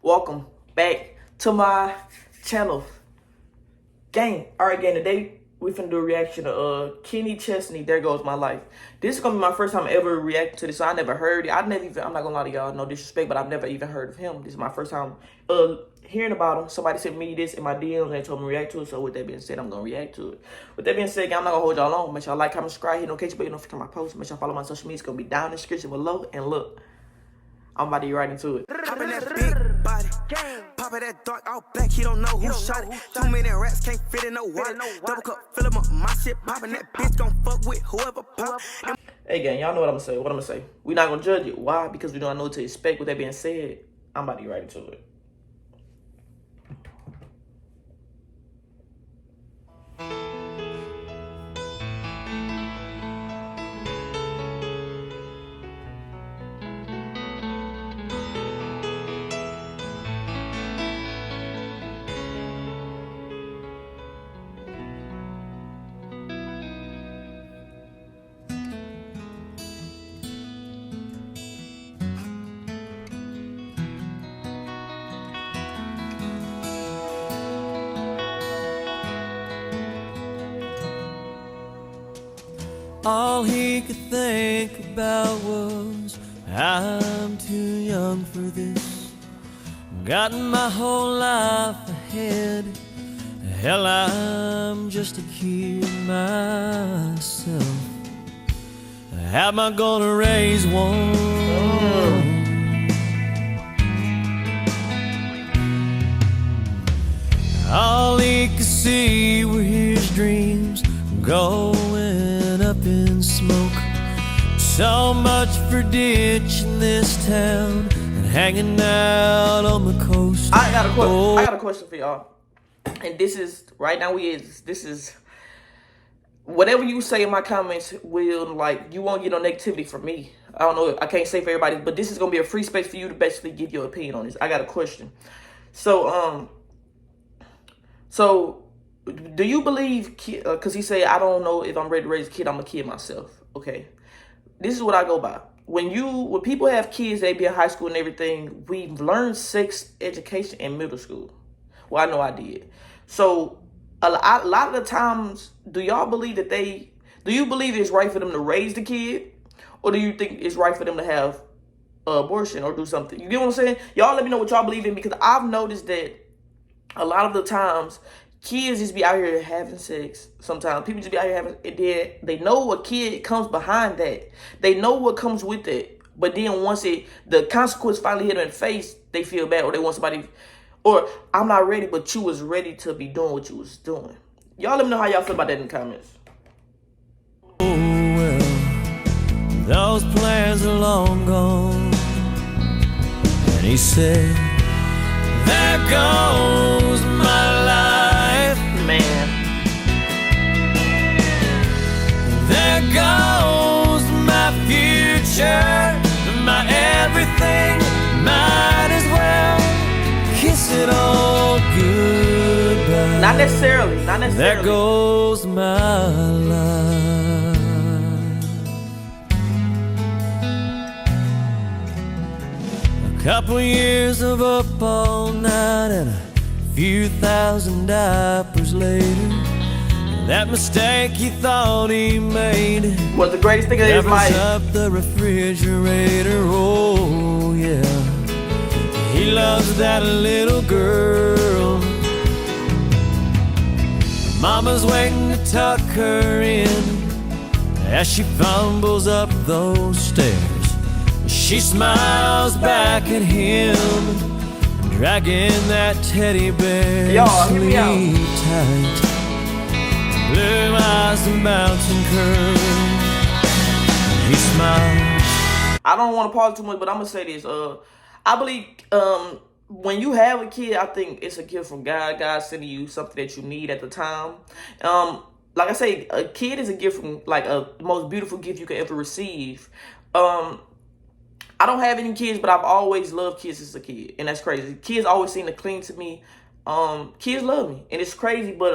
welcome back to my channel. Gang, alright gang, today we finna do a reaction to Chesney, There Goes My Life. This is gonna be my first time ever reacting to this, so I never heard it. I'm not gonna lie to y'all, no disrespect, but I've never even heard of him. This is my first time hearing about him. Somebody sent me this in my DMs and told me to react to it, so with that being said, I'm gonna react to it. With that being said, gang, I'm not gonna hold y'all long. Make sure y'all like, comment, subscribe, hit notification bell, for my posts. Make sure y'all follow my social media. It's gonna be down in the description below, and look, I'm about to get right into it. Poppin' that big body, poppin' that dark all black, he don't know who shot it. Too many rats can't fit in no water. Double cup, fill 'em up, my shit poppin', that bitch gon' fuck with whoever pop. Hey gang, y'all know what I'm gonna say. We're not gonna judge it. Why? Because we don't know what to expect. With that being said, I'm about to get right into it. All he could think about was, I'm too young for this. Got my whole life ahead. Hell, I'm just a kid myself. How am I gonna raise one? All he could see were his dreams going up in smoke. So much for ditching this town and hanging out on the coast. I got a question for y'all. And this is right now this is whatever you say in my comments will, like, you won't get no negativity from me. I don't know, I can't say for everybody, but this is gonna be a free space for you to basically give your opinion on this. I got a question. So do you believe, because he said, I don't know if I'm ready to raise a kid, I'm a kid myself. Okay. This is what I go by. When people have kids, they be in high school and everything, we learn sex education in middle school. Well, I know I did. So a lot of the times, do you believe it's right for them to raise the kid? Or do you think it's right for them to have abortion or do something? You get what I'm saying? Y'all let me know what y'all believe in, because I've noticed that a lot of the times, kids just be out here having sex. Sometimes people just be out here having it. They know what kid comes behind that. They know what comes with it. But then once the consequence finally hit them in the face, they feel bad, or they want somebody, or I'm not ready, but you was ready to be doing what you was doing. Y'all let me know how y'all feel about that in the comments. Oh well, those plans are long gone. And he said, there goes my life, man. There goes my future, my everything. Might as well kiss it all goodbye. Not necessarily. There goes my life. A couple years of up all night and a few thousand diapers later, that mistake he thought he made Was the greatest thing of his life. up the refrigerator. Oh yeah, he loves that little girl. Mama's waiting to tuck her in as she fumbles up those stairs. She smiles back at him, dragging that teddy bear. Y'all, hear me out. Tight, blue eyes and bouncing curves. He smiles. I don't want to pause too much, but I'm gonna say this. I believe when you have a kid, I think it's a gift from God. God sending you something that you need at the time. Like I say, a kid is a gift from, like, the most beautiful gift you could ever receive. I don't have any kids, but I've always loved kids as a kid, and that's crazy. Kids always seem to cling to me. Kids love me, and it's crazy, but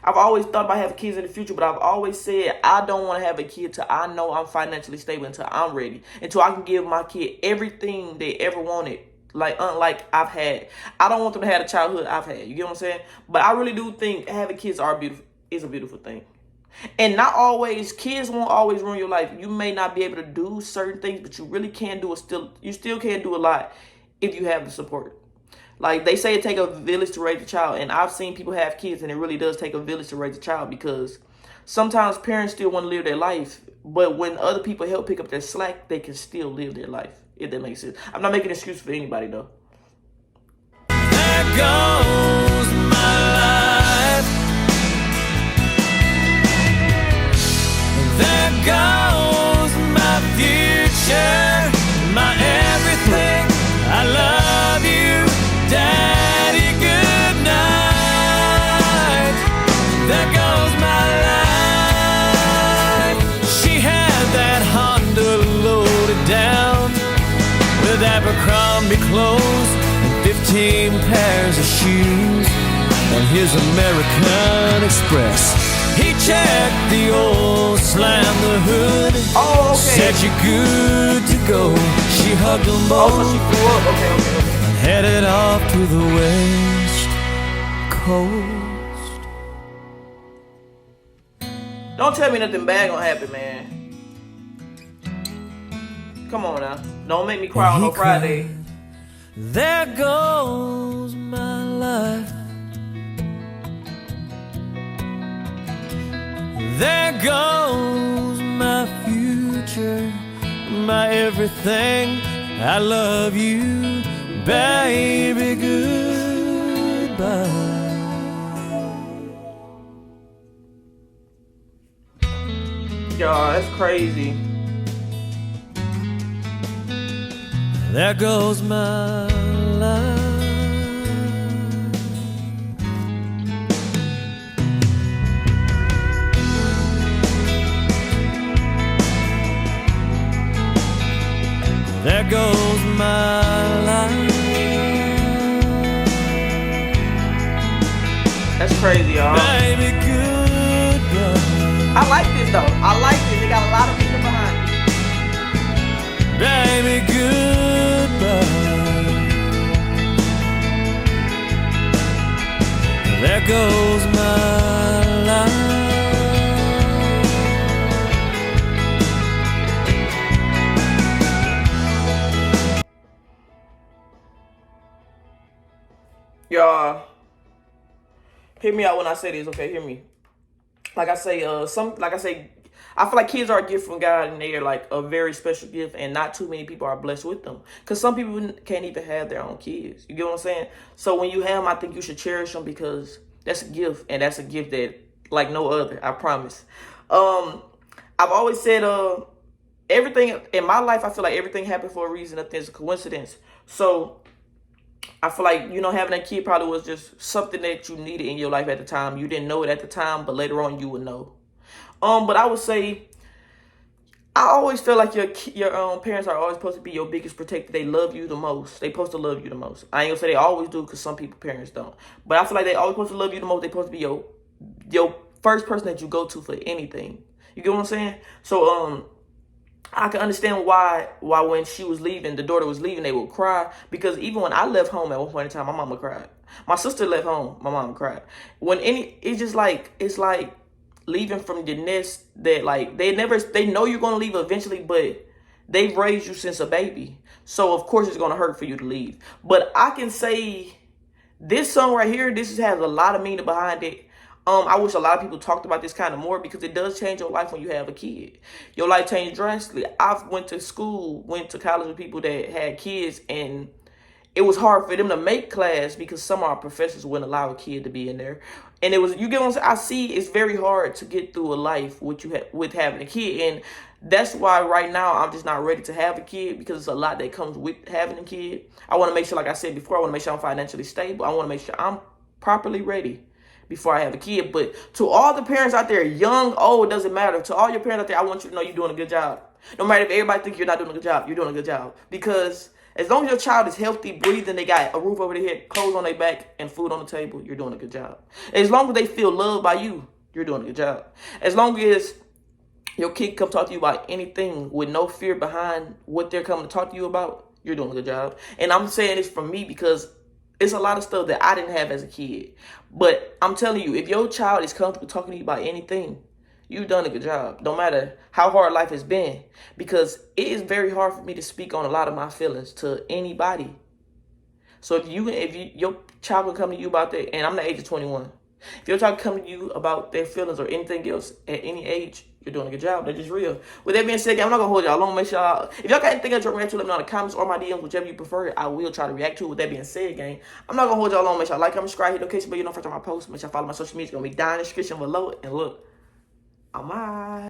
I've always thought about having kids in the future, but I've always said I don't want to have a kid till I know I'm financially stable, until I'm ready, until I can give my kid everything they ever wanted, like unlike I've had. I don't want them to have a childhood I've had. You get what I'm saying? But I really do think having kids is a beautiful thing. And not always, kids won't always ruin your life. You may not be able to do certain things, but you really can do it still. You still can do a lot if you have the support. Like they say it take a village to raise a child. And I've seen people have kids and it really does take a village to raise a child, because sometimes parents still want to live their life. But when other people help pick up their slack, they can still live their life, if that makes sense. I'm not making an excuse for anybody though. There goes my life. There goes my future, my everything. I love you, Daddy, good night. There goes my life. She had that Honda loaded down with Abercrombie clothes and 15 pairs of shoes on his American Express. He checked the oil, slammed the hood. Oh, okay. Said you're good to go. She hugged them both. Oh, so she grew up. Okay. And headed off to the West Coast. Don't tell me nothing bad gonna happen, man. Come on now. Don't make me cry on no Friday. There goes my life. There goes my future, my everything. I love you, baby, goodbye. Y'all, that's crazy. There goes my life. There goes my life. That's crazy, y'all. Baby, goodbye. I like this though. I like this. They got a lot of people behind it. Baby, goodbye. There goes my life. Y'all, hear me out when I say this, okay? Hear me. Like I say, I feel like kids are a gift from God, and they're like a very special gift, and not too many people are blessed with them. Because some people can't even have their own kids. You get what I'm saying? So when you have them, I think you should cherish them, because that's a gift, and that's a gift that like no other. I promise. I've always said, everything in my life, I feel like everything happened for a reason. Nothing's a coincidence. So I feel like, having that kid probably was just something that you needed in your life at the time. You didn't know it at the time, but later on you would know. But I would say, I always feel like your parents are always supposed to be your biggest protector. They love you the most. They supposed to love you the most. I ain't gonna say they always do, because some people parents don't. But I feel like they always supposed to love you the most. They supposed to be your first person that you go to for anything. You get what I'm saying? So I can understand why when she was leaving, the daughter was leaving, they would cry. Because even when I left home at one point in time, my mama cried. My sister left home, my mama cried. It's just like, it's like leaving from the nest that like, they know you're going to leave eventually, but they've raised you since a baby. So of course it's going to hurt for you to leave. But I can say this song right here, this has a lot of meaning behind it. I wish a lot of people talked about this kind of more, because it does change your life when you have a kid. Your life changed drastically. I've went to college with people that had kids, and it was hard for them to make class because some of our professors wouldn't allow a kid to be in there. And it was, you get what I'm saying? I see it's very hard to get through a life with having a kid. And that's why right now I'm just not ready to have a kid, because it's a lot that comes with having a kid. I want to make sure, like I said before, I want to make sure I'm financially stable. I want to make sure I'm properly ready before I have a kid. But to all the parents out there, young, old, doesn't matter. To all your parents out there, I want you to know you're doing a good job. No matter if everybody thinks you're not doing a good job, you're doing a good job. Because as long as your child is healthy, breathing, they got a roof over their head, clothes on their back, and food on the table, you're doing a good job. As long as they feel loved by you, you're doing a good job. As long as your kid come talk to you about anything with no fear behind what they're coming to talk to you about, You're doing a good job. And I'm saying this from me because it's a lot of stuff that I didn't have as a kid. But I'm telling you, if your child is comfortable talking to you about anything, you've done a good job. No matter how hard life has been. Because it is very hard for me to speak on a lot of my feelings to anybody. So if your child can come to you about that, and I'm the age of 21. If your child come to you about their feelings or anything else at any age, you're doing a good job. That's just real. With that being said, I'm not gonna hold y'all long. Make sure if y'all got anything else you want to react to, let me know in the comments or my DMs, whichever you prefer. I will try to react to it. With that being said, gang, I'm not gonna hold y'all long. Make sure like, comment, subscribe, hit the notification bell, you know first time I post. Make sure I follow my social media. It's gonna be down in the description below. And look, I'm out.